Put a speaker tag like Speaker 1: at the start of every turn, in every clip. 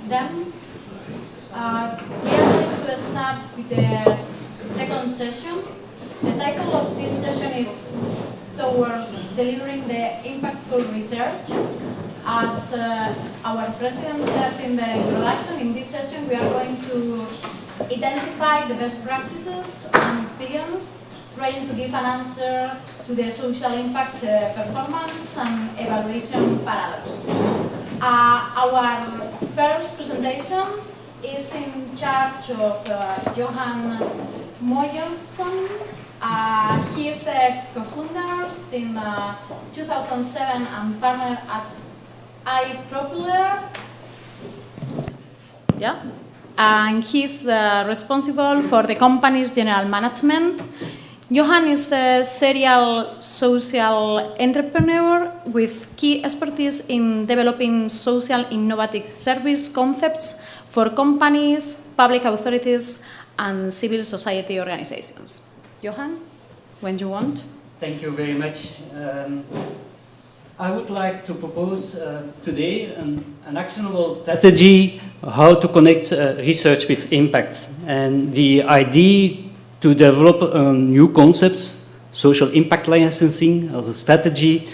Speaker 1: them. We are going to start with the second session. The title of this session is Towards Delivering the Impactful Research. As our president said in the introduction, in this session we are going to identify the best practices and experience, trying to give an answer to the social impact performance and evaluation paradox. Our first presentation is in charge of Johan Moyerson. He is a co-founder in 2007 and partner at iPropeller. Yeah. And he's responsible for the company's general management. Johan is a serial social entrepreneur with key expertise in developing social innovative service concepts for companies, public authorities, and civil society organizations. Johan, when you want.
Speaker 2: Thank you very much. I would like to propose today an actionable strategy how to connect research with impact. And the idea to develop a new concept, social impact licensing, as a strategy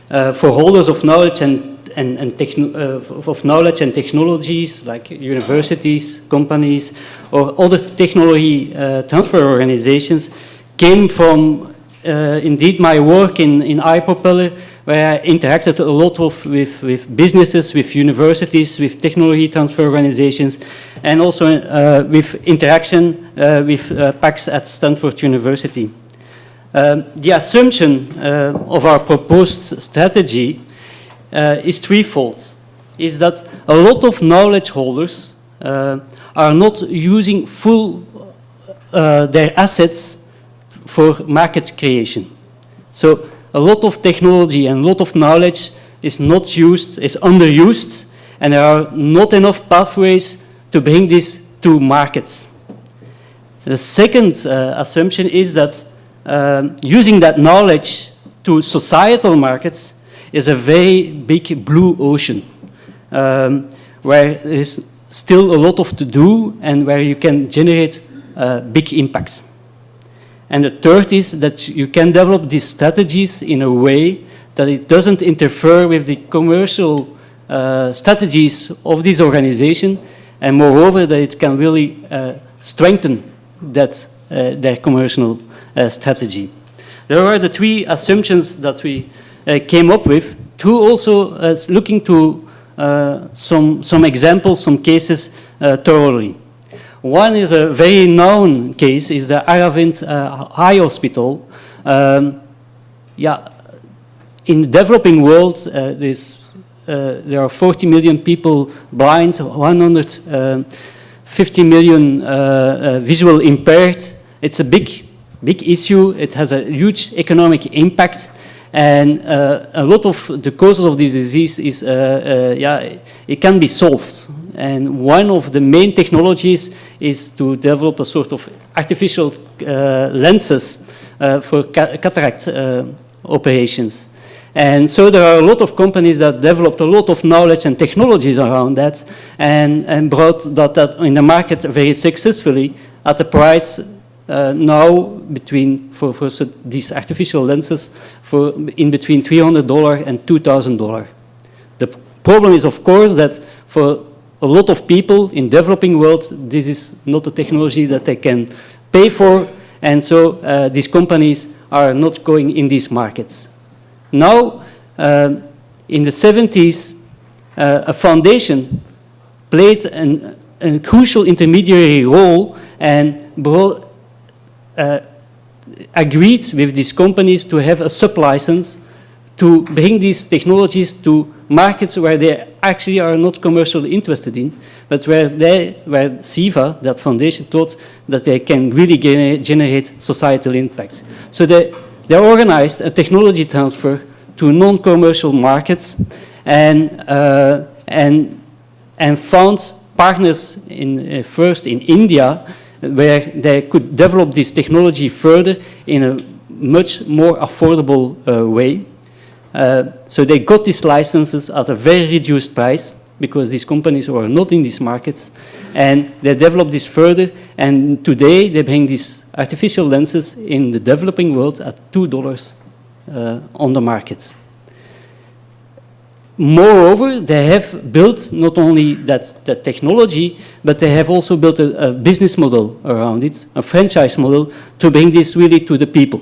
Speaker 2: for holders of knowledge of knowledge and technologies like universities, companies, or other technology transfer organizations came from indeed my work in iPropeller, where I interacted a lot with businesses, with universities, with technology transfer organizations, and also with interaction with PACs at Stanford University. The assumption of our proposed strategy is threefold. Is that a lot of knowledge holders are not using full their assets for market creation. So a lot of technology and a lot of knowledge is not used, is underused, and there are not enough pathways to bring this to markets. The second assumption is that using that knowledge to societal markets is a very big blue ocean, where there is still a lot of to do and where you can generate big impact. And the third is that you can develop these strategies in a way that it doesn't interfere with the commercial strategies of this organization, and moreover that it can really strengthen that their commercial strategy. There are the three assumptions that we came up with, through also looking to some examples, some cases thoroughly. One is a very known case, is the Aravind Eye Hospital. In the developing world, there are 40 million people blind, 150 million visual impaired. It's a big issue. It has a huge economic impact. And a lot of the causes of this disease is, it can be solved. And one of the main technologies is to develop a sort of artificial lenses for cataract operations. And so there are a lot of companies that developed a lot of knowledge and technologies around that and brought that in the market very successfully at a price now for these artificial lenses in between $300 and $2,000. The problem is, of course, that for a lot of people in developing worlds, this is not a technology that they can pay for, and so these companies are not going in these markets. Now, in the 70s, a foundation played a crucial intermediary role and agreed with these companies to have a sub-license to bring these technologies to markets where they actually are not commercially interested in, but where SIVA, that foundation, thought that they can really generate societal impact. So they organized a technology transfer to non-commercial markets and found partners first in India, where they could develop this technology further in a much more affordable way. So they got these licenses at a very reduced price. because these companies were not in these markets, and they developed this further, and today they bring these artificial lenses in the developing world at $2 on the markets. Moreover, they have built not only that technology, but they have also built a business model around it, a franchise model, to bring this really to the people.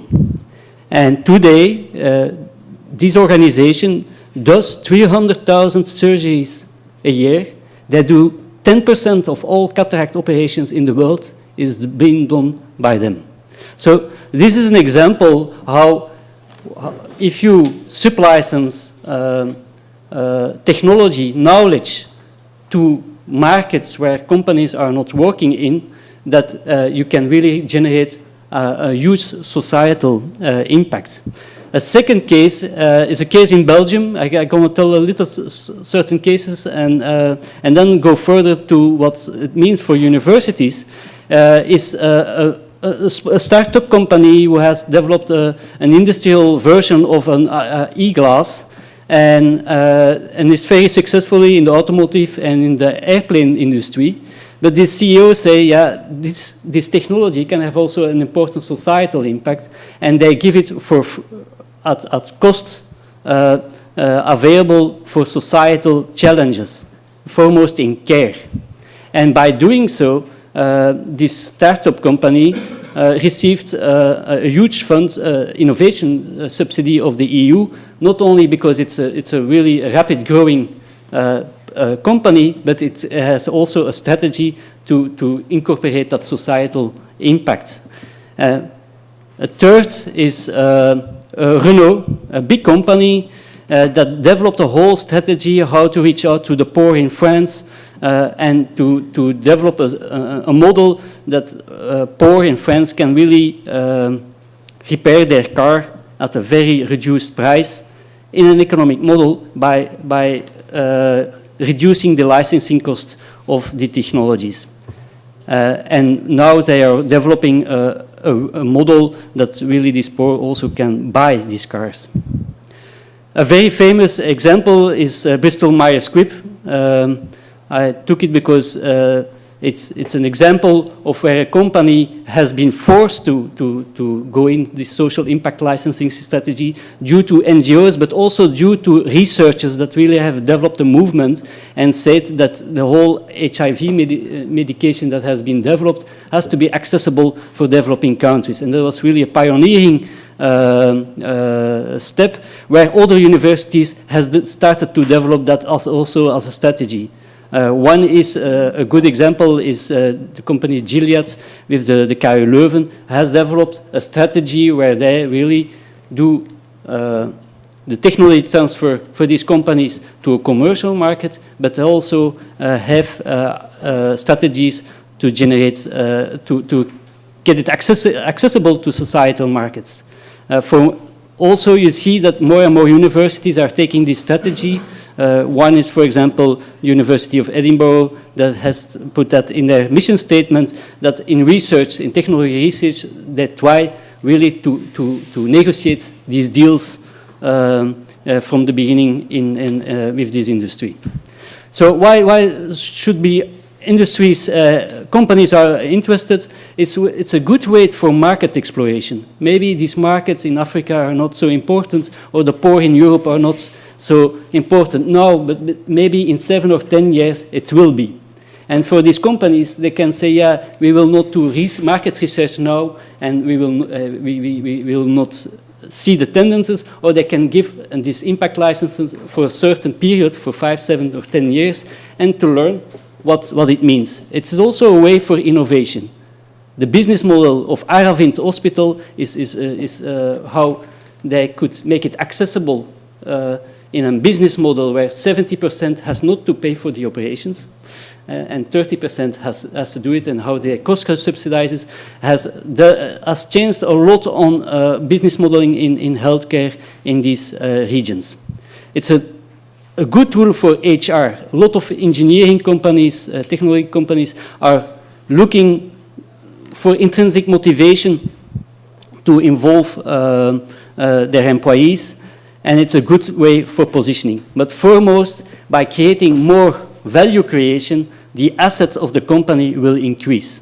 Speaker 2: And today, this organization does 300,000 surgeries a year. They do 10% of all cataract operations in the world is being done by them. So this is an example how if you sublicense technology, knowledge to markets where companies are not working in, that you can really generate a huge societal impact. A second case is a case in Belgium. I'm going to tell a little certain cases and then go further to what it means for universities. Is a startup company who has developed an industrial version of an e-glass and is very successfully in the automotive and in the airplane industry. But the CEO say, yeah, this technology can have also an important societal impact, and they give it at cost available for societal challenges, foremost in care. And by doing so, this startup company received a huge fund, innovation subsidy of the EU, not only because it's a really rapid growing company, but it has also a strategy to incorporate that societal impact. A third is Renault, a big company that developed a whole strategy how to reach out to the poor in France and to develop a model that poor in France can really repair their car at a very reduced price in an economic model by reducing the licensing cost of the technologies. And now they are developing a model that really these poor also can buy these cars. A very famous example is Bristol-Myers Squibb. I took it because it's an example of where a company has been forced to go in this social impact licensing strategy due to NGOs, but also due to researchers that really have developed a movement and said that the whole HIV medication that has been developed has to be accessible for developing countries. And that was really a pioneering step where other universities has started to develop that also as a strategy. One is a good example is the company Gilead with the KU Leuven has developed a strategy where they really do the technology transfer for these companies to a commercial market, but also have strategies to generate to get it accessible to societal markets. Also, you see that more and more universities are taking this strategy. One is, for example, University of Edinburgh that has put that in their mission statement that in research, in technology research, they try really to negotiate these deals from the beginning with this industry. So why should be industries, companies are interested? It's a good way for market exploration. Maybe these markets in Africa are not so important, or the poor in Europe are not so important now, but maybe in 7 or 10 years it will be. And for these companies, they can say, yeah, we will not do market research now, and we will not see the tendencies, or they can give these impact licenses for a certain period, for 5, 7, or 10 years, and to learn what it means. It is also a way for innovation. The business model of Aravind Hospital is how they could make it accessible in a business model where 70% has not to pay for the operations and 30% has to do it, and how the cost subsidizes has changed a lot on business modeling in healthcare in these regions. It's a good tool for HR. A lot of engineering companies, technology companies are looking for intrinsic motivation to involve their employees, and it's a good way for positioning. But foremost, by creating more value creation, the assets of the company will increase.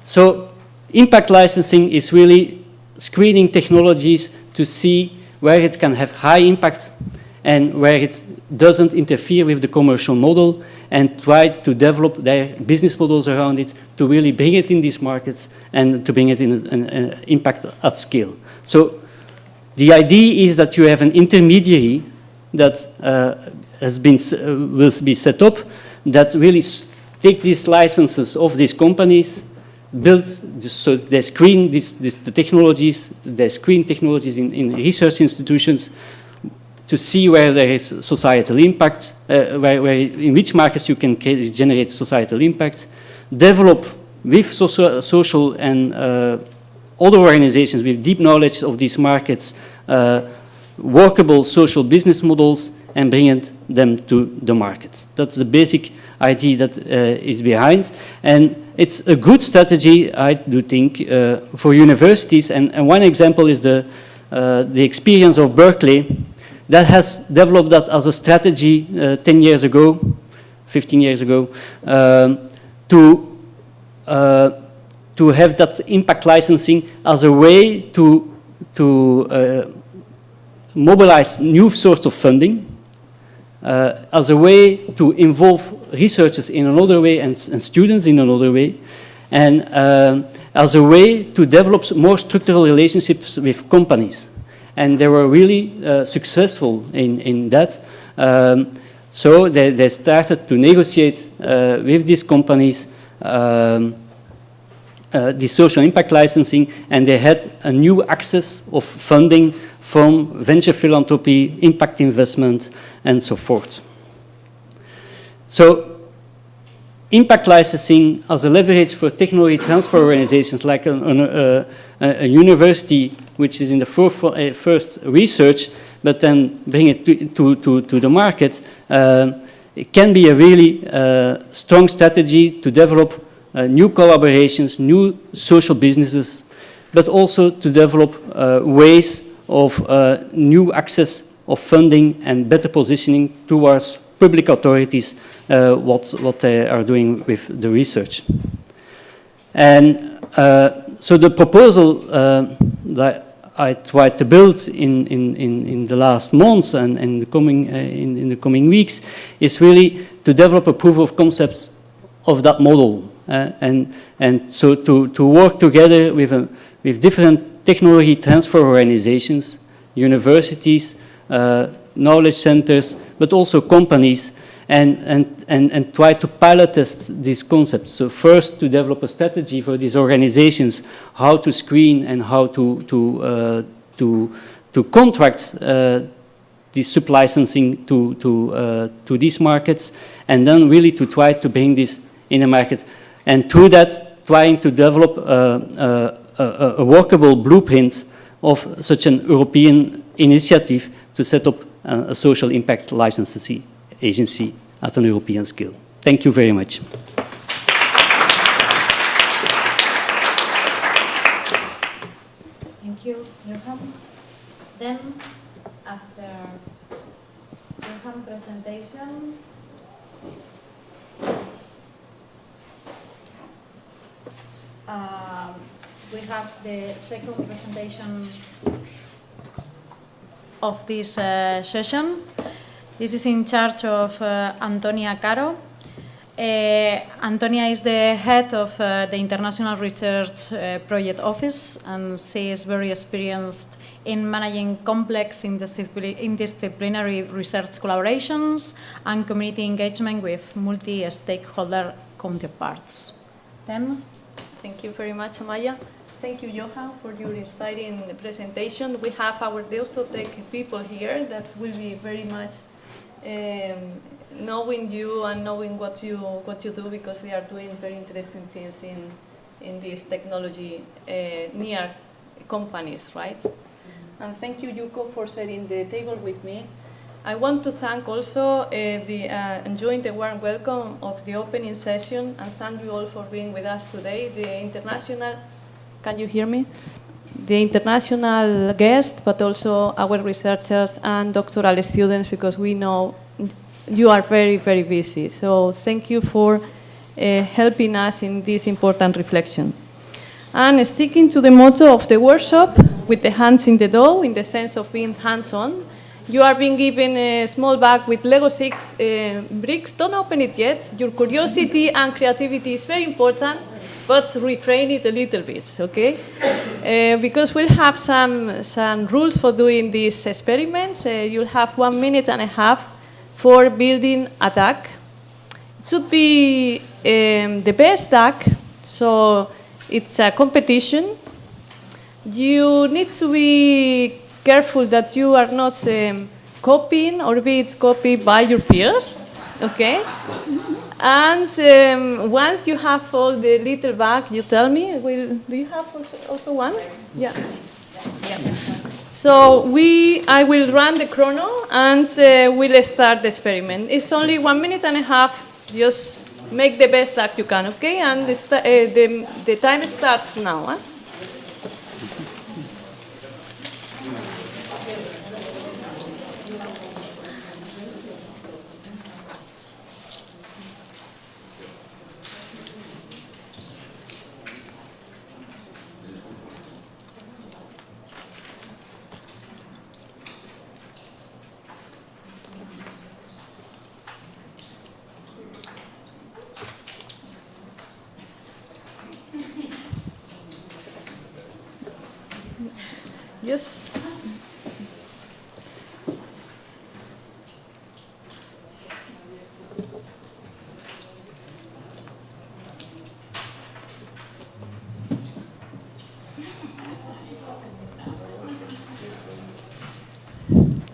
Speaker 2: So impact licensing is really screening technologies to see where it can have high impact and where it doesn't interfere with the commercial model, and try to develop their business models around it to really bring it in these markets and to bring it in an impact at scale. So the idea is that you have an intermediary that will be set up that really take these licenses of these companies, build, so they screen the technologies, they screen technologies in research institutions to see where there is societal impact, in which markets you can generate societal impact, develop with social and other organizations with deep knowledge of these markets, workable social business models, and bring them to the markets. That's the basic idea that is behind. And it's a good strategy, I do think, for universities. And one example is the experience of Berkeley, that has developed that as a strategy 10 years ago, 15 years ago, to have that impact licensing as a way to mobilize new sources of funding, as a way to involve researchers in another way and students in another way, and as a way to develop more structural relationships with companies. And they were really successful in that. So they started to negotiate with these companies the social impact licensing, and they had a new access of funding from venture philanthropy, impact investment, and so forth. So impact licensing as a leverage for technology transfer organizations like a university which is in the first research, but then bring it to the market, it can be a really strong strategy to develop new collaborations, new social businesses, but also to develop ways of new access of funding and better positioning towards public authorities, what they are doing with the research. And so the proposal that I tried to build in the last months and in the coming weeks is really to develop a proof of concept of that model, and so to work together with different technology transfer organizations, universities, knowledge centers, but also companies, and try to pilot test these concepts. So first, to develop a strategy for these organizations, how to screen and how to contract this sub-licensing to these markets, and then really to try to bring this in a market. And through that, trying to develop a workable blueprint of such an European initiative to set up a social impact licensing agency at an European scale. Thank you very much.
Speaker 1: Thank you, Johan. Then, after Johan's presentation, we have the second presentation of this session. This is in charge of Antonia Caro. Antonia is the head of the International Research Project Office, and she is very experienced in managing complex interdisciplinary research collaborations and community engagement with multi-stakeholder counterparts. Then,
Speaker 3: thank you very much, Amaya. Thank you, Johan, for your inspiring presentation. We have our Deusto Tech people here that will be very much knowing you and knowing what you do, because they are doing very interesting things in this technology near companies, right? And thank you, Yuko, for setting the table with me. I want to thank also enjoying the warm welcome of the opening session, and thank you all for being with us today. The international, can you hear me? The international guests, but also our researchers and doctoral students, because we know you are very, very busy. So thank you for helping us in this important reflection. And sticking to the motto of the workshop, with the hands in the dough, in the sense of being hands-on, you are being given a small bag with Lego 6 bricks. Don't open it yet. Your curiosity and creativity is very important, but refrain it a little bit, okay? Because we'll have some rules for doing these experiments. You'll have 1.5 minutes for building a duck. It should be the best duck, so it's a competition. You need to be careful that you are not copying or be copied by your peers, okay? And once you have all the little bag, you tell me. Do you have also one? Yeah. So I will run the chrono and we'll start the experiment. It's only 1.5 minutes. Just make the best that you can, okay? And the time starts now. Huh? Yes.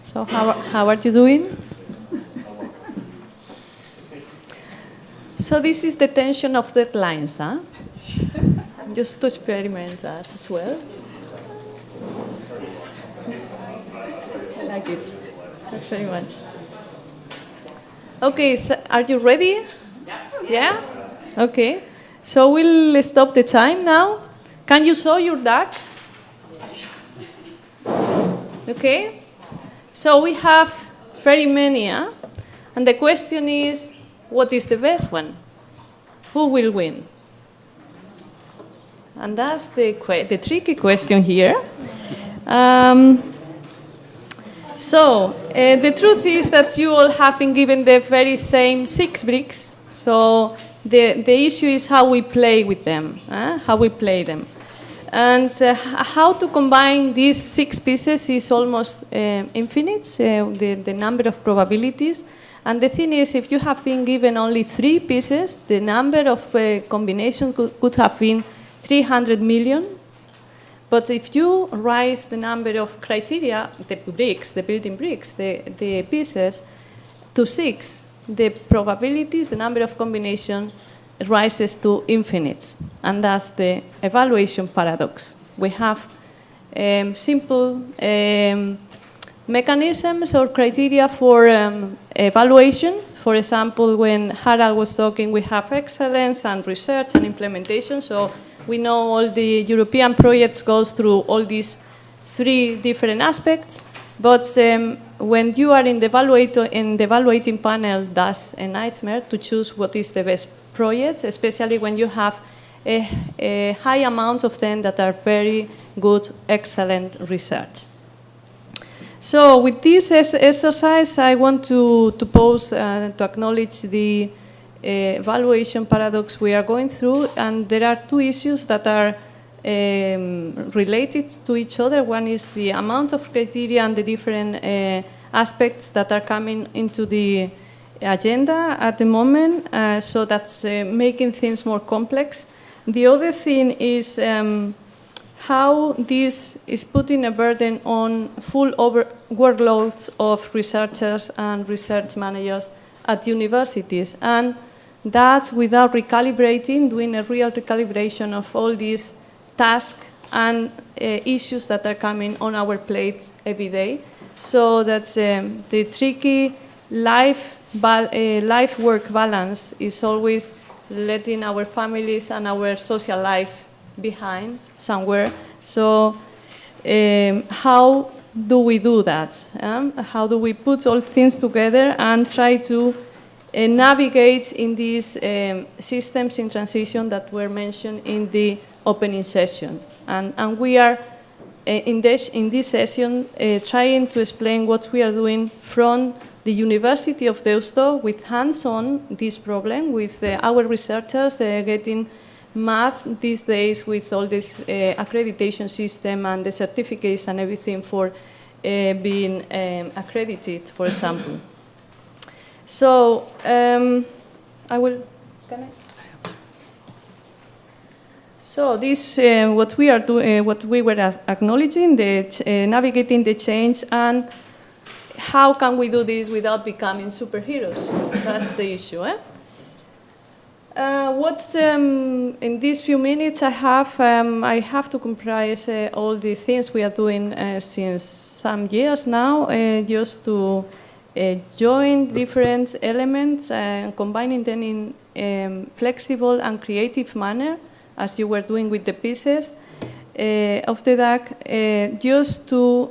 Speaker 3: So how are you doing? So this is the tension of deadlines, huh? Just to experiment that as well. I like it. Thanks very much. Okay, so are you ready? Yeah? Okay. So we'll stop the time now. Can you show your duck? Okay. So we have very many, huh? And the question is, what is the best one? Who will win? And that's the tricky question here. So the truth is that you all have been given the very same 6 bricks. So the issue is how we play with them, how we play them. And how to combine these 6 pieces is almost infinite, the number of probabilities. And the thing is, if you have been given only 3 pieces, the number of combinations could have been 300 million. But if you raise the number of criteria, the bricks, the building bricks, the pieces, to 6, the probabilities, the number of combinations, rises to infinite. And that's the evaluation paradox. We have simple mechanisms or criteria for evaluation. For example, when Harald was talking, we have excellence and research and implementation. So we know all the European projects goes through all these 3 different aspects. But when you are in the evaluating panel, that's a nightmare to choose what is the best project, especially when you have a high amount of them that are very good, excellent research. So with this exercise, I want to pose, to acknowledge the evaluation paradox we are going through, and there are 2 issues that are related to each other. One is the amount of criteria and the different aspects that are coming into the agenda at the moment, so that's making things more complex. The other thing is how this is putting a burden on full workloads of researchers and research managers at universities, and that without recalibrating, doing a real recalibration of all these tasks and issues that are coming on our plates every day. So that's the tricky life-work balance is always letting our families and our social life behind somewhere. So how do we do that? How do we put all things together and try to navigate in these systems in transition that were mentioned in the opening session? And we are in this session trying to explain what we are doing from the University of Deusto with hands-on this problem, with our researchers getting math these days with all this accreditation system and the certificates and everything for being accredited, for example. So I will. Can I? So this what we are doing, what we were acknowledging, the navigating the change, and how can we do this without becoming superheroes? That's the issue. What's in these few minutes I have to comprise all the things we are doing since some years now, just to join different elements and combining them in flexible and creative manner, as you were doing with the pieces of the DAC, just to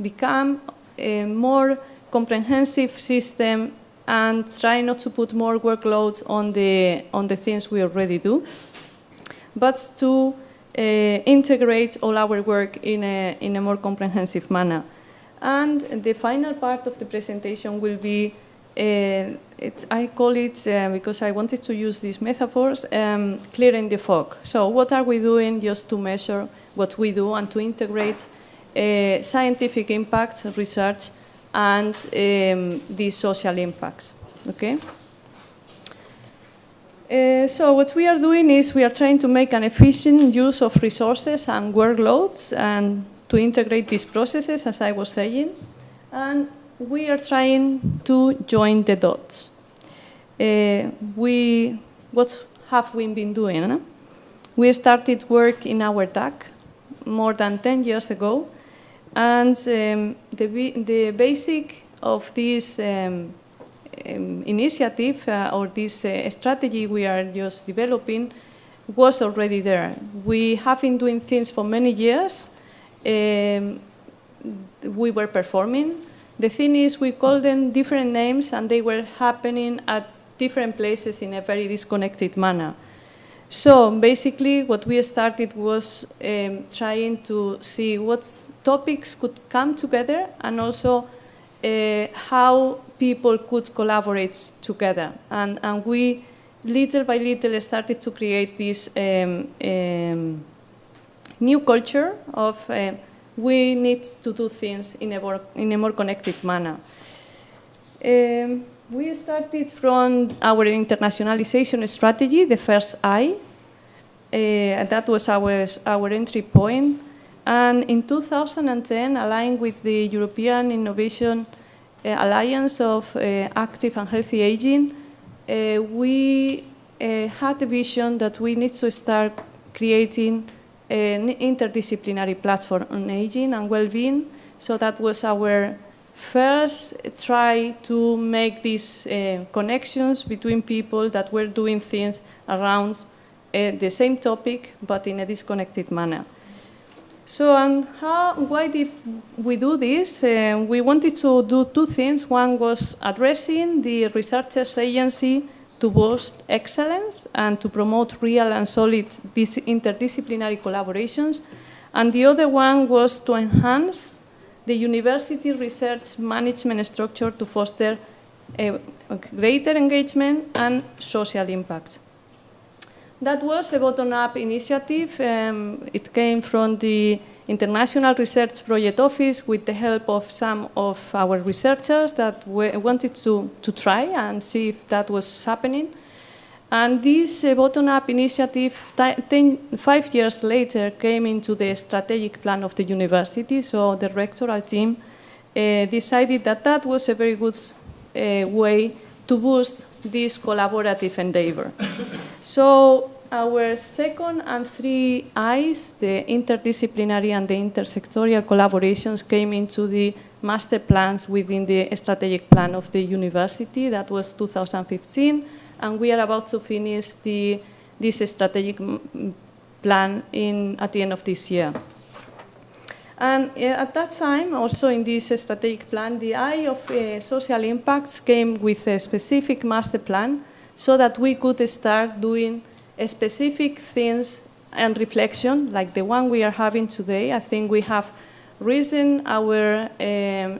Speaker 3: become a more comprehensive system and try not to put more workloads on the things we already do, but to integrate all our work in a more comprehensive manner. And the final part of the presentation will be, I call it, because I wanted to use these metaphors, clearing the fog. So what are we doing just to measure what we do and to integrate scientific impact, research, and the social impacts, okay? So what we are doing is we are trying to make an efficient use of resources and workloads and to integrate these processes, as I was saying, and we are trying to join the dots. What have we been doing? We started work in our DAC more than 10 years ago, and the basic of this initiative or this strategy we are just developing was already there. We have been doing things for many years. We were performing. The thing is, we called them different names, and they were happening at different places in a very disconnected manner. So basically, what we started was trying to see what topics could come together and also how people could collaborate together. And we, little by little, started to create this new culture of we need to do things in a more connected manner. We started from our internationalization strategy, the first I. That was our entry point. And in 2010, aligned with the European Innovation Alliance of Active and Healthy Aging, we had a vision that we need to start creating an interdisciplinary platform on aging and well-being. So that was our first try to make these connections between people that were doing things around the same topic, but in a disconnected manner. So why did we do this? We wanted to do two things. One was addressing the researchers' agency to boost excellence and to promote real and solid interdisciplinary collaborations. And the other one was to enhance the university research management structure to foster a greater engagement and social impact. That was a bottom-up initiative. It came from the International Research Project Office with the help of some of our researchers that wanted to try and see if that was happening. And this bottom-up initiative, 5 years later, came into the strategic plan of the university. So the rectoral team decided that that was a very good way to boost this collaborative endeavor. So our second and three I's, the interdisciplinary and the intersectorial collaborations, came into the master plans within the strategic plan of the university. That was 2015, and we are about to finish this strategic plan at the end of this year. And at that time, also in this strategic plan, the eye of social impacts came with a specific master plan so that we could start doing specific things and reflection, like the one we are having today. I think we have risen our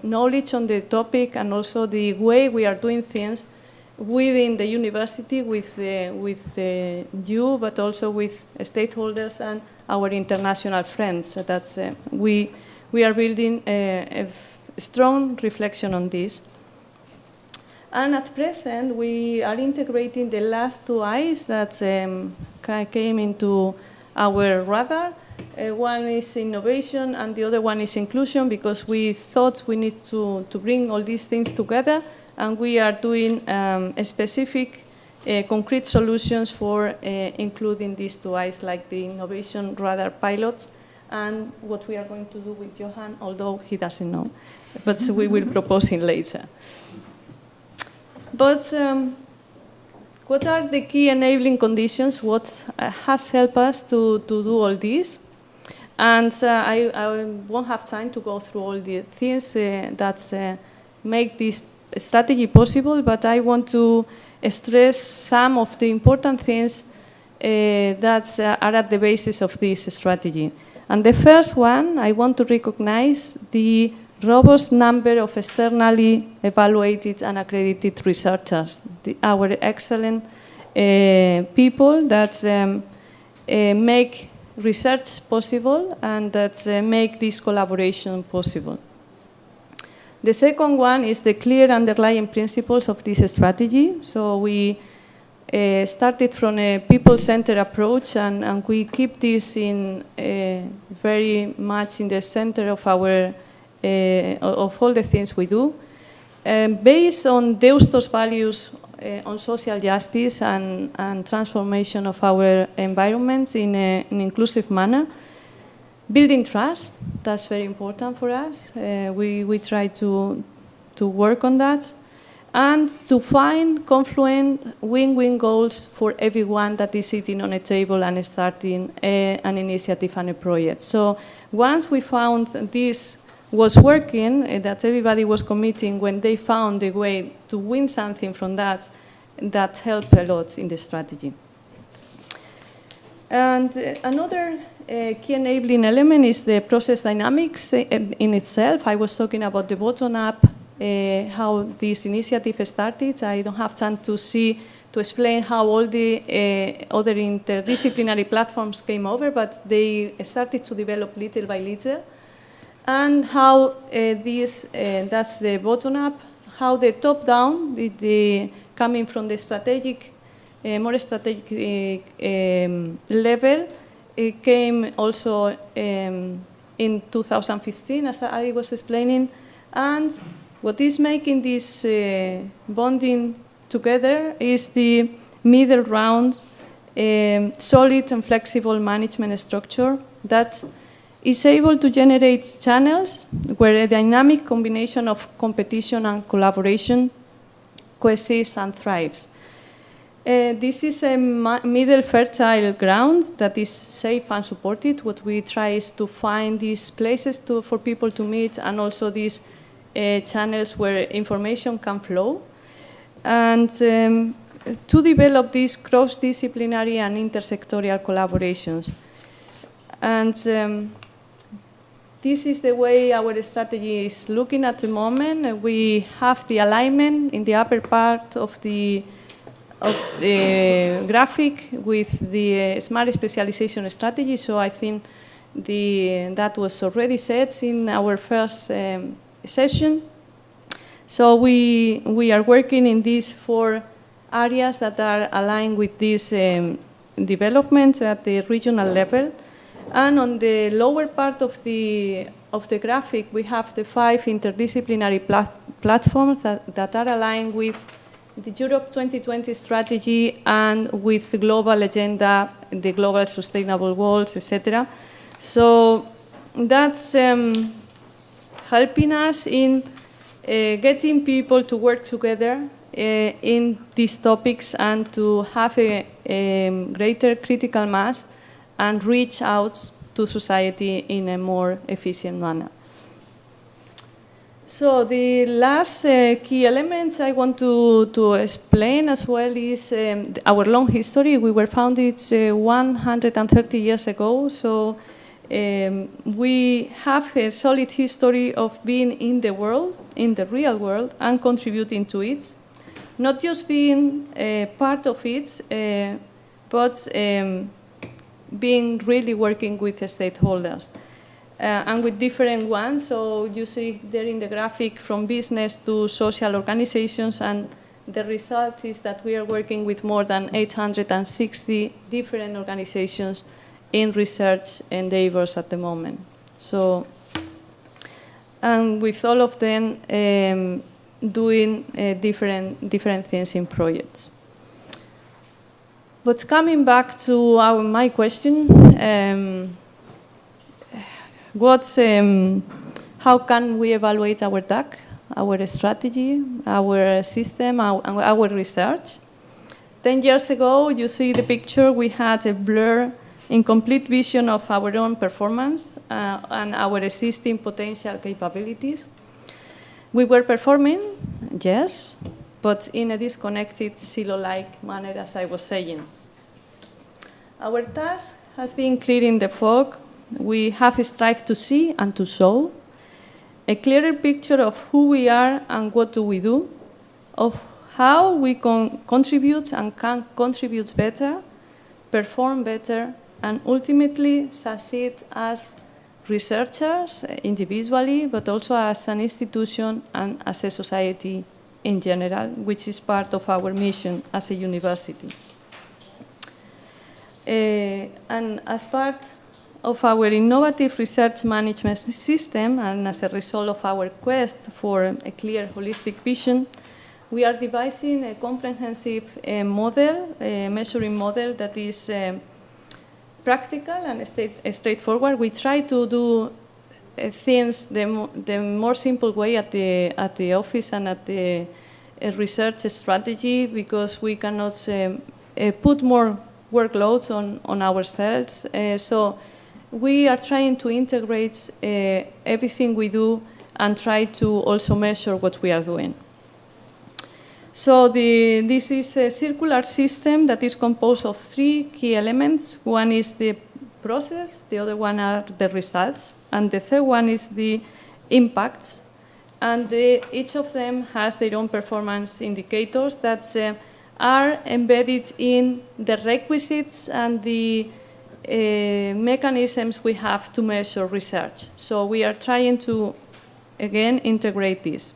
Speaker 3: knowledge on the topic and also the way we are doing things within the university with you, but also with stakeholders and our international friends. So that's, we are building a strong reflection on this. And at present, we are integrating the last two eyes that came into our radar. One is innovation and the other one is inclusion, because we thought we need to bring all these things together, and we are doing specific concrete solutions for including these two eyes, like the innovation radar pilots and what we are going to do with Johan, although he doesn't know, but we will propose him later. But what are the key enabling conditions? What has helped us to do all this? And I won't have time to go through all the things that make this strategy possible, but I want to stress some of the important things that are at the basis of this strategy. And the first one, I want to recognize the robust number of externally evaluated and accredited researchers, our excellent people that make research possible and that make this collaboration possible. The second one is the clear underlying principles of this strategy. So we started from a people-centered approach, and we keep this in very much in the center of our of all the things we do, based on Deusto's values on social justice and transformation of our environments in an inclusive manner. Building trust, that's very important for us. We try to work on that. And to find confluent win-win goals for everyone that is sitting on a table and starting an initiative and a project. So once we found this was working, that everybody was committing, when they found a way to win something from that, that helped a lot in the strategy. And another key enabling element is the process dynamics in itself. I was talking about the bottom-up, how this initiative started. I don't have time to explain how all the other interdisciplinary platforms came over, but they started to develop little by little. And how that's the bottom-up, how the top-down, coming from the strategic, more strategic level, it came also in 2015, as I was explaining. And what is making this bonding together is the middle ground, solid and flexible management structure that is able to generate channels where a dynamic combination of competition and collaboration coexists and thrives. This is a middle fertile ground that is safe and supported. What we try is to find these places for people to meet, and also these channels where information can flow. And to develop these cross-disciplinary and intersectorial collaborations. And this is the way our strategy is looking at the moment. We have the alignment in the upper part of the graphic with the smart specialization strategy. So I think that was already said in our first session. So we are working in these 4 areas that are aligned with this development at the regional level. And on the lower part of the graphic, we have the 5 interdisciplinary platforms that are aligned with the Europe 2020 strategy and with the global agenda, the global sustainable goals, etc. So that's helping us in getting people to work together in these topics and to have a greater critical mass and reach out to society in a more efficient manner. So the last key elements I want to explain as well is our long history. We were founded 130 years ago, so we have a solid history of being in the world, in the real world, and contributing to it. Not just being part of it, but being really working with the stakeholders. And with different ones, so you see there in the graphic from business to social organizations, and the result is that we are working with more than 860 different organizations in research endeavors at the moment. So, and with all of them doing different things in projects. But coming back to my question, how can we evaluate our DAC, our strategy, our system, our research? 10 years ago, you see the picture, we had a blur, incomplete vision of our own performance and our existing potential capabilities. We were performing, yes, but in a disconnected, silo-like manner, as I was saying. Our task has been clearing the fog. We have strived to see and to show a clearer picture of who we are and what do we do, of how we can contribute and can contribute better, perform better, and ultimately succeed as researchers individually, but also as an institution and as a society in general, which is part of our mission as a university. And as part of our innovative research management system, and as a result of our quest for a clear holistic vision, we are devising a comprehensive model, a measuring model that is practical and straightforward. We try to do things the more simple way at the office and at the research strategy, because we cannot put more workloads on ourselves. So we are trying to integrate everything we do and try to also measure what we are doing. So this is a circular system that is composed of 3 key elements. One is the process, the other one are the results, and the third one is the impacts. And each of them has their own performance indicators that are embedded in the requisites and the mechanisms we have to measure research. So we are trying to, again, integrate this.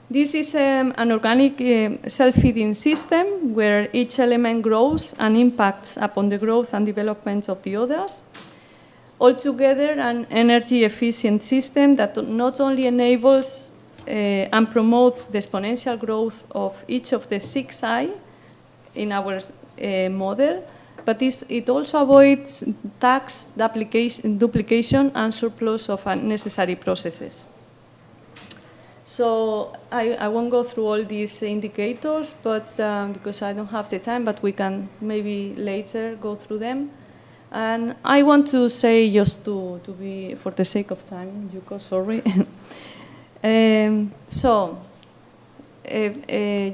Speaker 3: This is an organic self-feeding system where each element grows and impacts upon the growth and development of the others. Altogether, an energy-efficient system that not only enables and promotes the exponential growth of each of the 6 I in our model, but it also avoids tax duplication and surplus of unnecessary processes. So I won't go through all these indicators, but because I don't have the time, but we can maybe later go through them. And I want to say, just to be, for the sake of time, Yuko, sorry.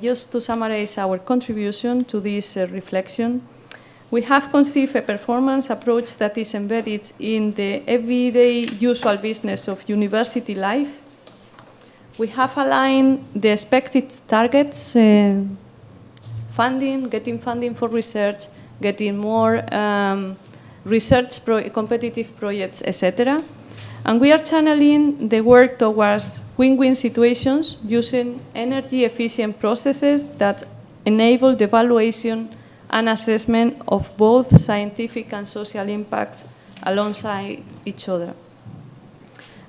Speaker 3: Just to summarize our contribution to this reflection, we have conceived a performance approach that is embedded in the everyday usual business of university life. We have aligned the expected targets, funding, getting funding for research, getting more competitive projects, etc. And we are channeling the work towards win-win situations using energy-efficient processes that enable the evaluation and assessment of both scientific and social impacts alongside each other.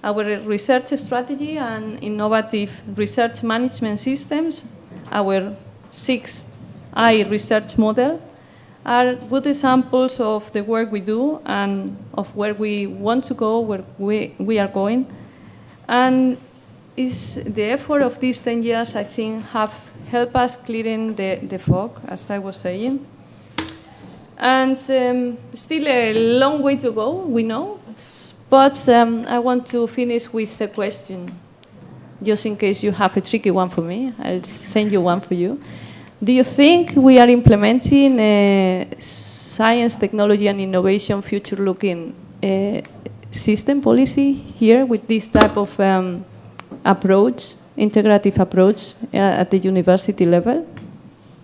Speaker 3: Our research strategy and innovative research management systems, our 6I research model, are good examples of the work we do and of where we want to go, where we are going. And the effort of these 10 years, I think, have helped us clearing the fog, as I was saying. And still a long way to go, we know. But I want to finish with a question, just in case you have a tricky one for me. I'll send you one for you. Do you think we are implementing a science, technology, and innovation future-looking system policy here with this type of approach, integrative approach at the university level?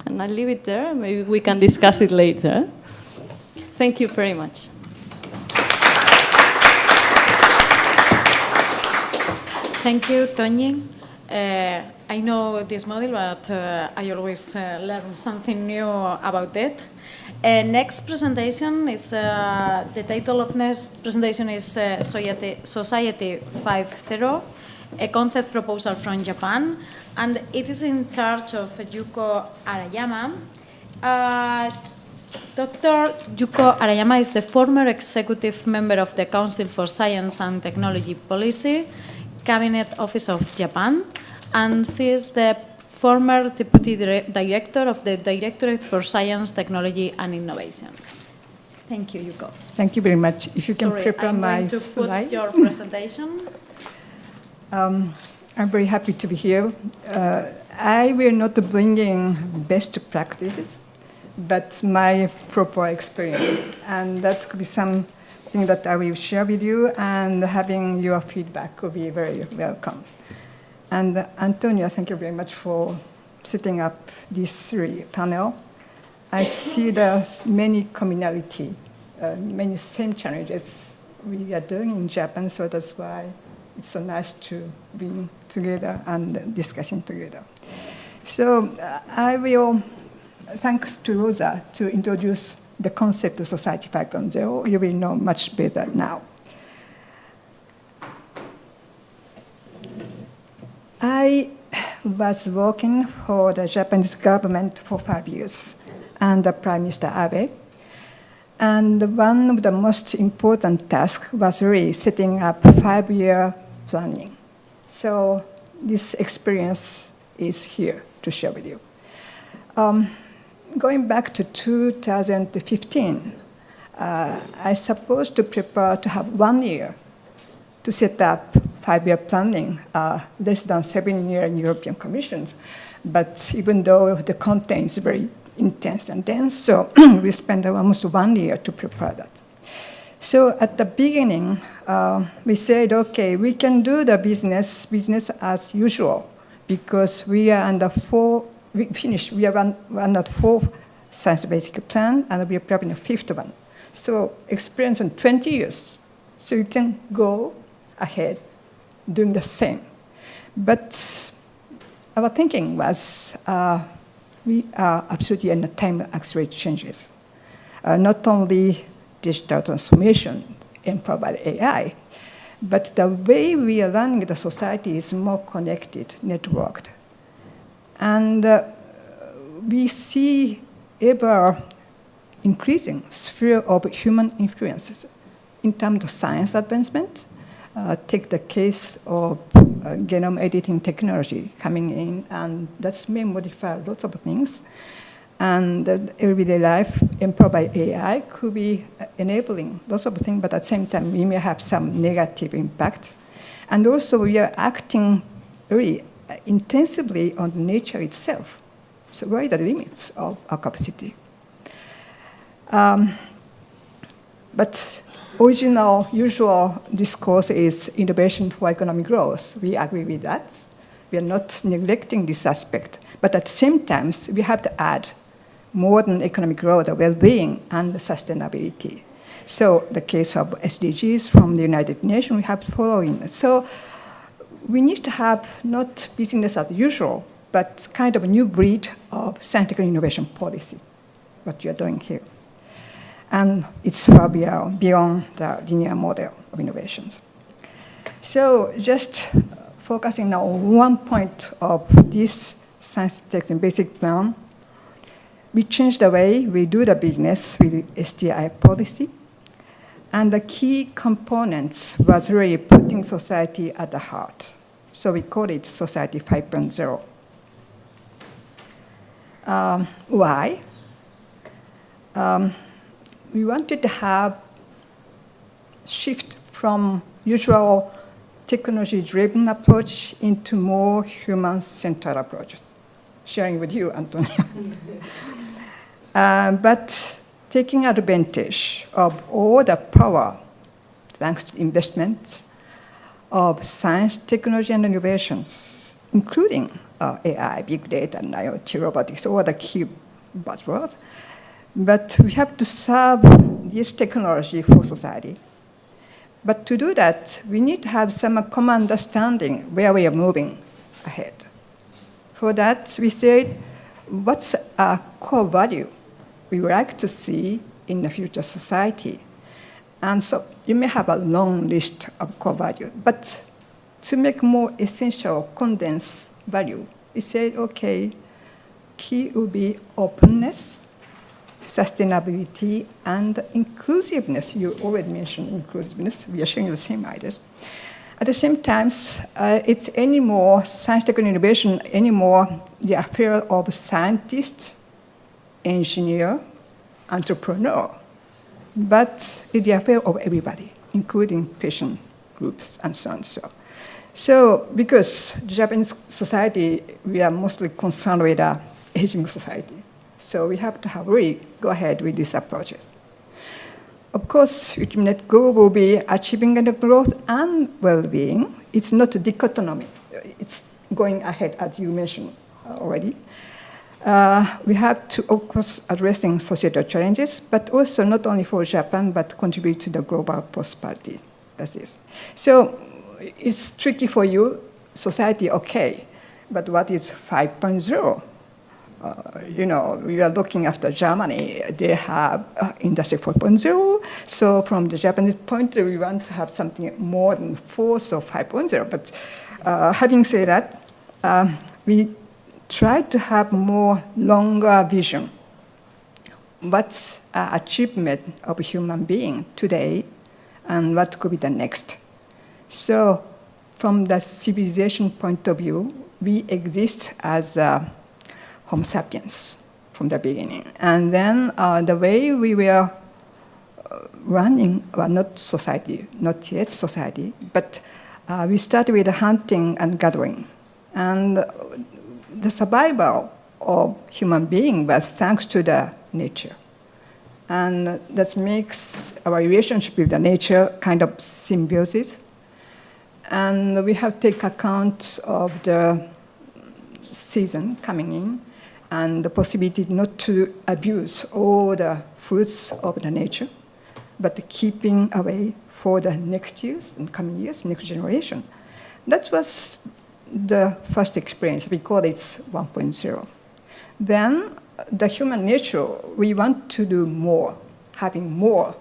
Speaker 3: And I'll leave it there. Maybe we can discuss it later. Thank you very much.
Speaker 4: Thank you, Tony. I know this model, but I always learn something new about it. Next presentation is, the title of next presentation is Society 5.0, a concept proposal from Japan, and it is in charge of Yuko Arayama. Dr. Yuko Arayama is the former executive member of the Council for Science and Technology Policy, Cabinet Office of Japan, and she is the former Deputy Director of the Directorate for Science, Technology and Innovation. Thank you, Yuko.
Speaker 5: Thank you very much. If you can prepare my
Speaker 4: I'm going to
Speaker 5: slide.
Speaker 4: put your presentation.
Speaker 5: I'm very happy to be here. I will not bring in best practices, but my proper experience. And that could be something that I will share with you, and having your feedback will be very welcome. And Antonio, thank you very much for setting up this panel. I see there's many commonality, many same challenges we are doing in Japan, so that's why it's so nice to be together and discussing together. So I will, thanks to Rosa, to introduce the concept of Society 5.0. You will know much better now. I was working for the Japanese government for 5 years under Prime Minister Abe. And one of the most important tasks was really setting up 5-year planning. So this experience is here to share with you. Going back to 2015, I supposed to prepare to have 1 year to set up 5-year planning, less than 7 years in European Commissions. But even though the content is very intense and dense, so we spent almost 1 year to prepare that. So at the beginning, we said, okay, we can do the business as usual, because we are under we are under 4 science basic plan, and we are preparing a 5th one. So experience in 20 years. So you can go ahead doing the same. But our thinking was we are absolutely in a time of accelerated changes. Not only digital transformation empowered by AI, but the way we are running the society is more connected, networked. And we see ever increasing sphere of human influences in terms of science advancement. Take the case of genome editing technology coming in, and that may modify lots of things. And everyday life empowered by AI could be enabling lots of things, but at the same time, we may have some negative impact. And also, we are acting very intensively on nature itself. So where are the limits of our capacity? But original, usual discourse is innovation for economic growth. We agree with that. We are not neglecting this aspect. But at the same time, we have to add more than economic growth, well-being, and sustainability. So the case of SDGs from the United Nations, we have following. So we need to have not business as usual, but kind of a new breed of scientific innovation policy, what you are doing here. And it's far beyond the linear model of innovations. So just focusing on one point of this science tech and basic plan, we changed the way we do the business with STI policy. And the key components was really putting society at the heart. So we call it Society 5.0. Why? we wanted to have shift from usual technology-driven approach into more human-centered approaches. Sharing with you, Antonio. But taking advantage of all the power, thanks to investments, of science, technology, and innovations, including AI, big data, and IoT, robotics, all the key buzzwords. But we have to serve this technology for society. But to do that, we need to have some common understanding where we are moving ahead. For that, we said, what's our core value we would like to see in the future society? And so you may have a long list of core values, but to make more essential condensed value, we said, okay, key will be openness, sustainability, and inclusiveness. You already mentioned inclusiveness. We are sharing the same ideas. At the same time, it's any more science, technology, innovation, anymore the affair of scientist, engineer, entrepreneur, but it's the affair of everybody, including patient groups and so on. So because Japanese society, we are mostly concerned with the aging society. So we have to have really go ahead with these approaches. Of course, ultimate goal will be achieving the growth and well-being. It's not a dichotomy. It's going ahead, as you mentioned already. We have to, of course, addressing societal challenges, but also not only for Japan, but contribute to the global prosperity. That's it. So it's tricky for you, society, okay, but what is 5.0? We are looking after Germany. They have Industry 4.0. So from the Japanese point of view, we want to have something more than 4, so 5.0. But having said that, we try to have more longer vision. What's achievement of a human being today, and what could be the next? So from the civilization point of view, we exist as Homo sapiens from the beginning. And then the way we were running, well, not society, not yet society, but we started with hunting and gathering. And the survival of human being was thanks to the nature. And that makes our relationship with the nature kind of symbiosis. And we have to take account of the season coming in and the possibility not to abuse all the fruits of the nature, but keeping away for the next years and coming years, next generation. That was the first experience. We call it 1.0. Then the human nature, we want to do more, having more,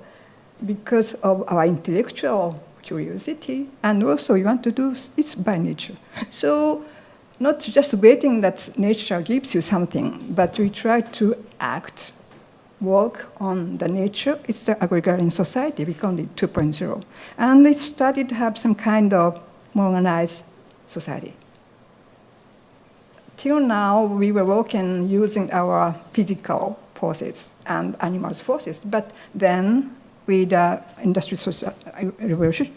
Speaker 5: because of our intellectual curiosity, and also we want to do it by nature. So not just waiting that nature gives you something, but we try to act, work on the nature. It's the agrarian society, we call it 2.0. And it started to have some kind of more organized society. Till now, we were working using our physical forces and animals' forces, but then with the industrial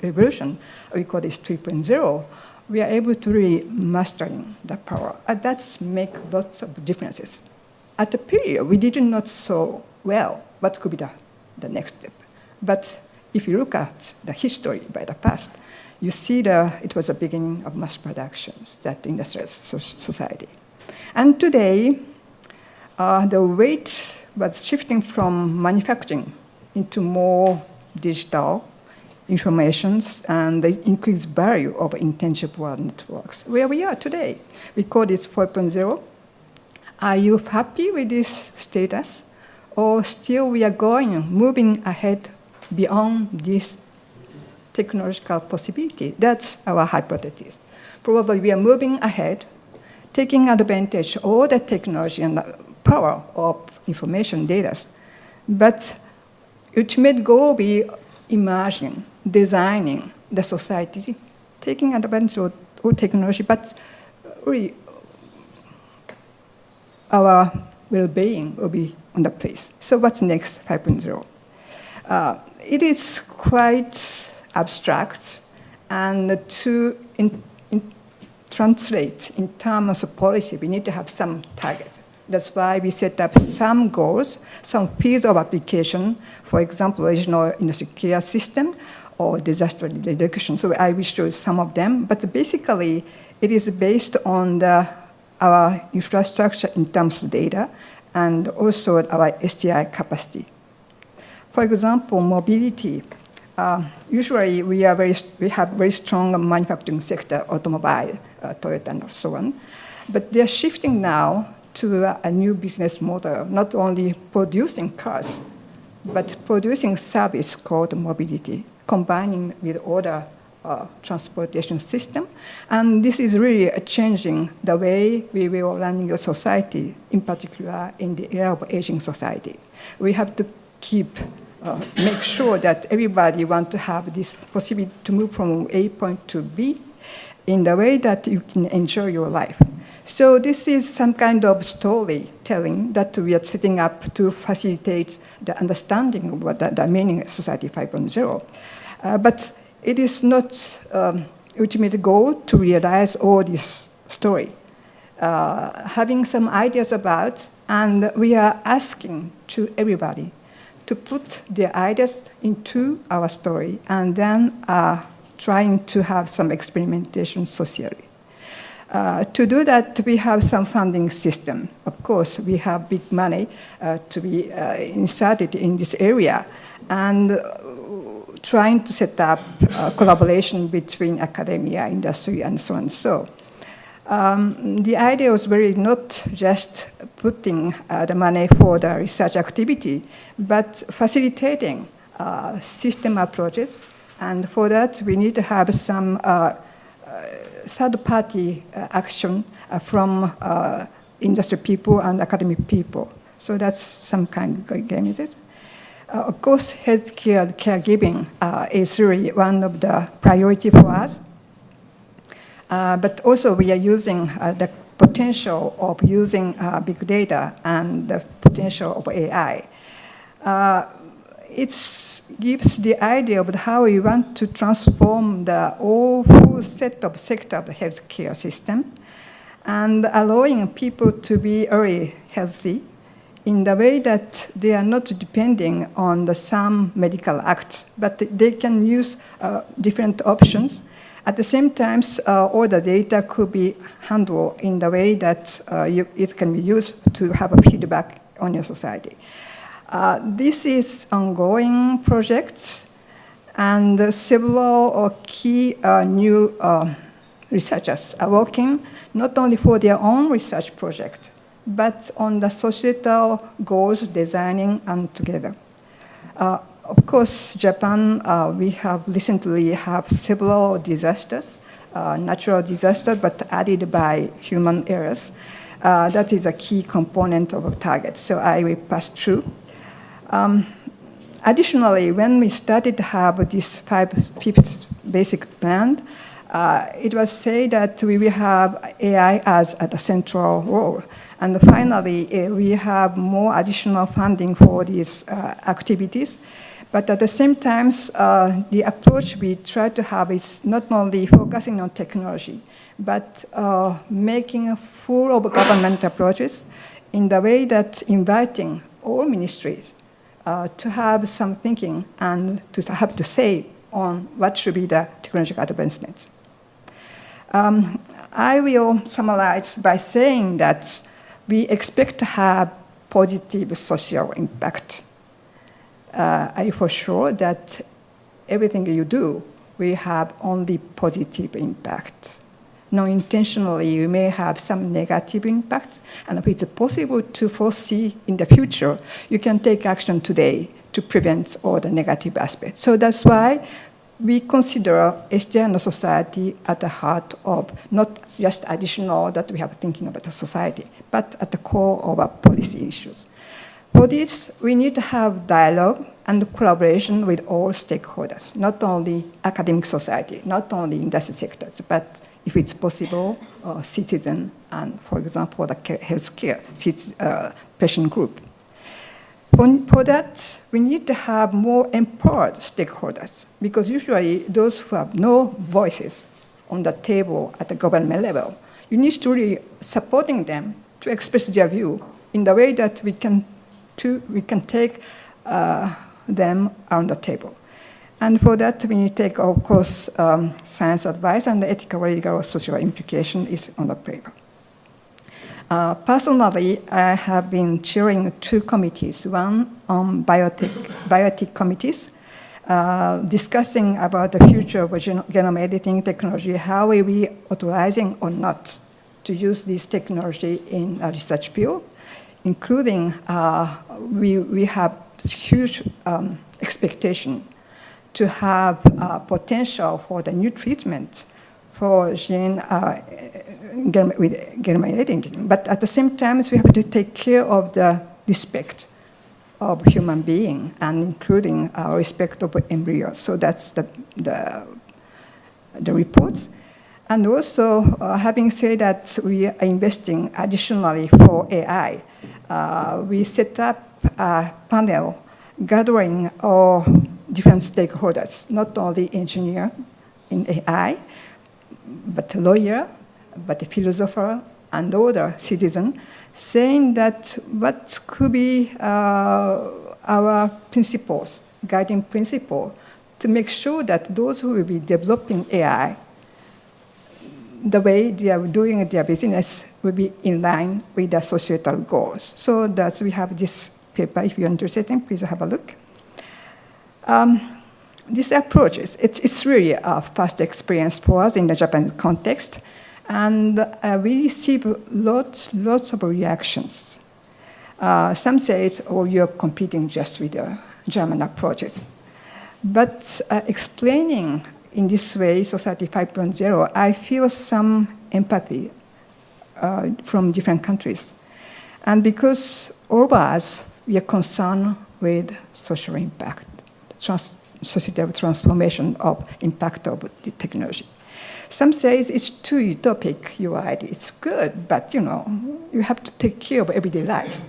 Speaker 5: revolution, we call this 3.0, we are able to really mastering the power. That's make lots of differences. At the period, we didn't know so well what could be the next step. But if you look at the history by the past, you see it was a beginning of mass productions, that industrial society. And today, the weight was shifting from manufacturing into more digital informations and the increased value of intangible networks. Where we are today, we call this 4.0. Are you happy with this status? Or still we are moving ahead beyond this technological possibility? That's our hypothesis. Probably we are moving ahead, taking advantage of all the technology and the power of information data. But ultimate goal will be imagining, designing the society, taking advantage of all technology, but really our well-being will be on the place. So what's next, 5.0? It is quite abstract, and to translate in terms of policy, we need to have some target. That's why we set up some goals, some fields of application, for example, regional industry care system or disaster reduction. So I will show you some of them, but basically it is based on our infrastructure in terms of data and also our STI capacity. For example, mobility. Usually we have very strong manufacturing sector, automobile, Toyota and so on, but they're shifting now to a new business model, not only producing cars, but producing service called mobility, combining with other transportation system. And this is really changing the way we will run your society, in particular in the era of aging society. We have to make sure that everybody wants to have this possibility to move from A point to B in the way that you can enjoy your life. So this is some kind of storytelling that we are setting up to facilitate the understanding of what the meaning of Society 5.0. But it is not ultimate goal to realize all this story. Having some ideas about, and we are asking to everybody to put their ideas into our story, and then trying to have some experimentation socially. To do that, we have some funding system. Of course, we have big money to be inserted in this area, and trying to set up collaboration between academia, industry, and so on. So the idea was really not just putting the money for the research activity, but facilitating system approaches. And for that, we need to have some third-party action from industry people and academic people. So that's some kind of game it is. Of course, healthcare caregiving is really one of the priority for us. But also we are using the potential of using big data and the potential of AI. It gives the idea of how we want to transform the full set of sector of the healthcare system and allowing people to be very healthy in the way that they are not depending on some medical acts, but they can use different options. At the same time, all the data could be handled in the way that it can be used to have a feedback on your society. This is ongoing projects, and several key new researchers are working not only for their own research project, but on the societal goals designing and together. Of course, Japan, we have recently have several disasters, natural disasters, but added by human errors. That is a key component of a target, so I will pass through. Additionally, when we started to have this fifth basic plan, it was said that we will have AI as a central role. And finally, we have more additional funding for these activities. But at the same time, the approach we try to have is not only focusing on technology, but making full of government approaches in the way that inviting all ministries to have some thinking and to have to say on what should be the technological advancements. I will summarize by saying that we expect to have positive social impact. I for sure that everything you do will have only positive impact. Now, intentionally, you may have some negative impact, and if it's possible to foresee in the future, you can take action today to prevent all the negative aspects. So that's why we consider SDI and society at the heart of not just additional that we have thinking about the society, but at the core of our policy issues. For this, we need to have dialogue and collaboration with all stakeholders, not only academic society, not only industry sectors, but if it's possible, citizen and, for example, the healthcare patient group. for that, we need to have more empowered stakeholders, because usually those who have no voices on the table at the government level, you need to really supporting them to express their view in the way that we can take them on the table. And for that, we need to take, of course, science advice, and the ethical, legal, or social implication is on the paper. Personally, I have been chairing 2 committees, one on biotech committees, discussing about the future of genome editing technology, how are we authorizing or not to use this technology in a research field, including we have huge expectation to have potential for the new treatment for with genome editing. But at the same time, we have to take care of the respect of human being, and including respect of embryos. So that's the reports. And also, having said that, we are investing additionally for AI. We set up a panel gathering all different stakeholders, not only engineer in AI, but lawyer, but a philosopher, and other citizen, saying that what could be our principles, guiding principle, to make sure that those who will be developing AI, the way they are doing their business will be in line with the societal goals. So that's, we have this paper. If you're interested in, please have a look. This approach, it's really a first experience for us in the Japanese context, and we receive lots of reactions. Some say, oh, you're competing just with the German approaches. But explaining in this way, Society 5.0, I feel some empathy from different countries. And because all of us, we are concerned with social impact, societal transformation of impact of the technology. Some say it's too utopic, your idea. It's good, but you have to take care of everyday life.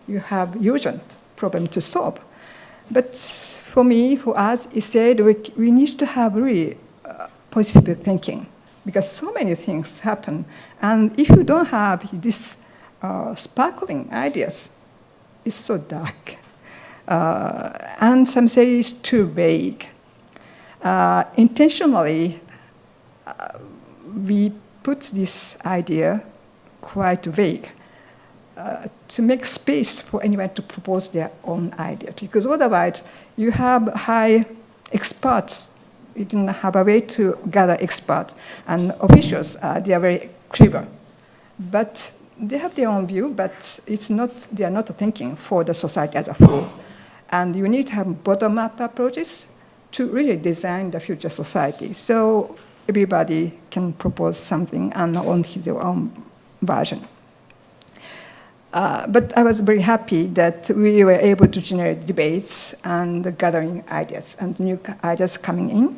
Speaker 5: You have urgent problem to solve. But for me, for us, it said we need to have really positive thinking, because so many things happen. And if you don't have this sparkling ideas, it's so dark. And some say it's too vague. Intentionally, we put this idea quite vague to make space for anyone to propose their own idea. Because otherwise, you have high experts. You can have a way to gather experts. And officials, they are very clever. But they have their own view, but they are not thinking for the society as a whole. And you need to have bottom-up approaches to really design the future society. So everybody can propose something and on their own version. But I was very happy that we were able to generate debates and gathering ideas and new ideas coming in.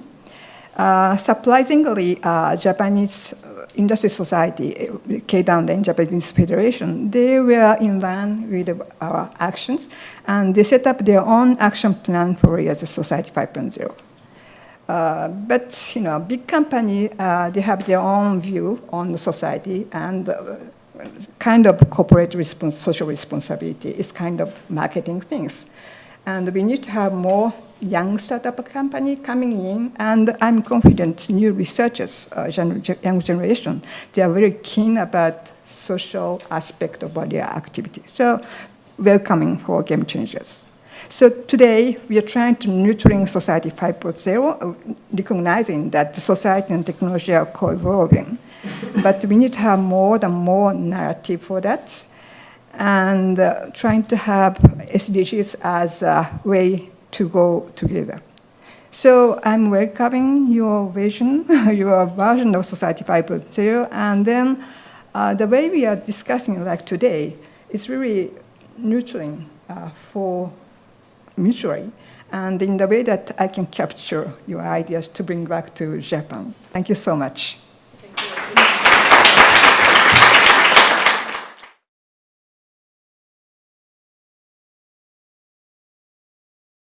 Speaker 5: Surprisingly, Japanese Industry Society, K-Down and Japanese Federation, they were in line with our actions, and they set up their own action plan for as a Society 5.0. But big company, they have their own view on the society, and kind of corporate social responsibility is kind of marketing things. And we need to have more young startup company coming in, and I'm confident new researchers, young generation, they are very keen about social aspect of their activity. So welcoming for game changers. So today we are trying to nurturing Society 5.0, recognizing that the society and technology are co-evolving. But we need to have more and more narrative for that, and trying to have SDGs as a way to go together. So I'm welcoming your vision, your version of Society 5.0, and then the way we are discussing like today is really nurturing for mutually, and in the way that I can capture your ideas to bring back to Japan. Thank you so much.